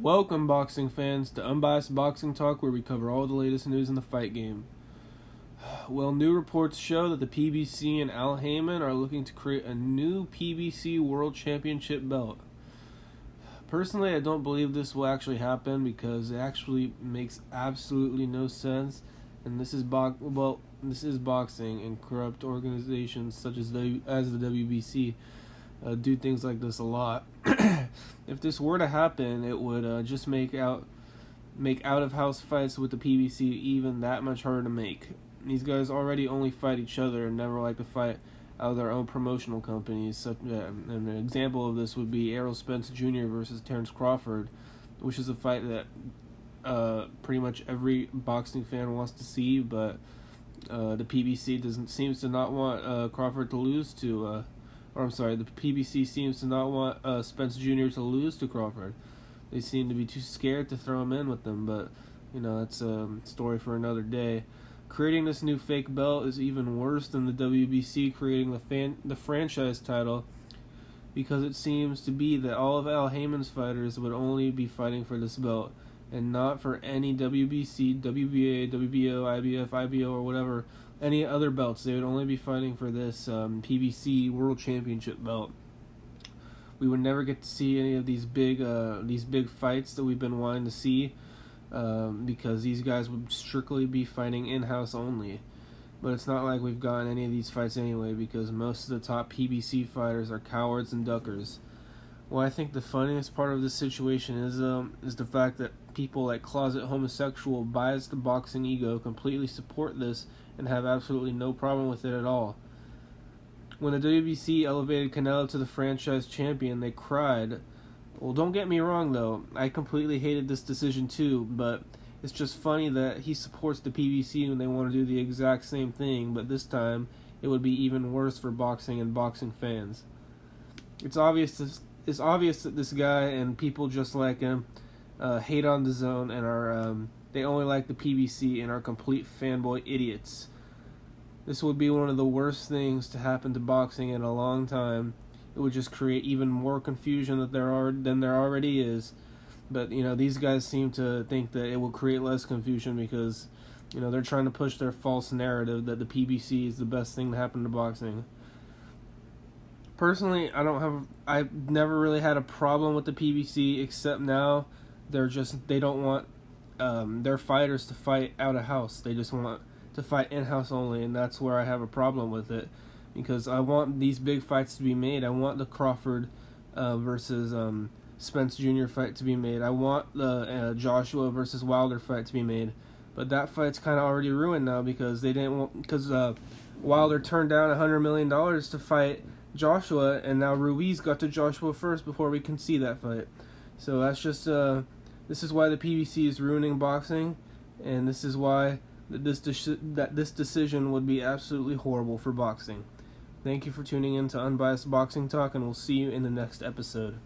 Welcome, boxing fans, to Unbiased Boxing Talk, where we cover all the latest news in the fight game. Well, new reports show that the PBC and Al Haymon are looking to create a new PBC World Championship belt. Personally, I don't believe this will actually happen because it actually makes absolutely no sense, and this is boxing, and corrupt organizations such as the WBC do things like this a lot. If this were to happen, it would just make out of house fights with the PBC even that much harder to make. These guys already only fight each other and never like to fight out of their own promotional companies. An example of this would be Errol Spence Jr. versus Terrence Crawford, which is a fight that pretty much every boxing fan wants to see, but the PBC seems to not want Crawford to lose to. The PBC seems to not want Spence Jr. to lose to Crawford. They seem to be too scared to throw him in with them, but that's a story for another day. Creating this new fake belt is even worse than the WBC creating the franchise title, because it seems to be that all of Al Haymon's fighters would only be fighting for this belt and not for any WBC, WBA, WBO, IBF, IBO, or whatever, any other belts. They would only be fighting for this PBC World Championship belt. We would never get to see any of these big fights that we've been wanting to see, because these guys would strictly be fighting in-house only. But it's not like we've gotten any of these fights anyway, because most of the top PBC fighters are cowards and duckers. Well, I think the funniest part of this situation is the fact that people like closet homosexual, biased boxing ego completely support this and have absolutely no problem with it at all. When the WBC elevated Canelo to the franchise champion, they cried. Well, don't get me wrong though, I completely hated this decision too, but it's just funny that he supports the PBC when they want to do the exact same thing, but this time it would be even worse for boxing and boxing fans. It's obvious that this guy and people just like him hate on the zone and are they only like the PBC and are complete fanboy idiots. This would be one of the worst things to happen to boxing in a long time. It would just create even more confusion than there already is. But these guys seem to think that it will create less confusion because they're trying to push their false narrative that the PBC is the best thing to happen to boxing. Personally, I've never really had a problem with the PBC, except now they don't want their fighters to fight out of house. They just want to fight in-house only, and that's where I have a problem with it, because I want these big fights to be made. I want the Crawford versus Spence Jr. fight to be made. I want the Joshua versus Wilder fight to be made, but that fight's kind of already ruined now because Wilder turned down $100 million to fight Joshua, and now Ruiz got to Joshua first before we can see that fight. So that's just this is why the PBC is ruining boxing, and this is why this decision would be absolutely horrible for boxing. Thank you for tuning in to Unbiased Boxing Talk, and we'll see you in the next episode.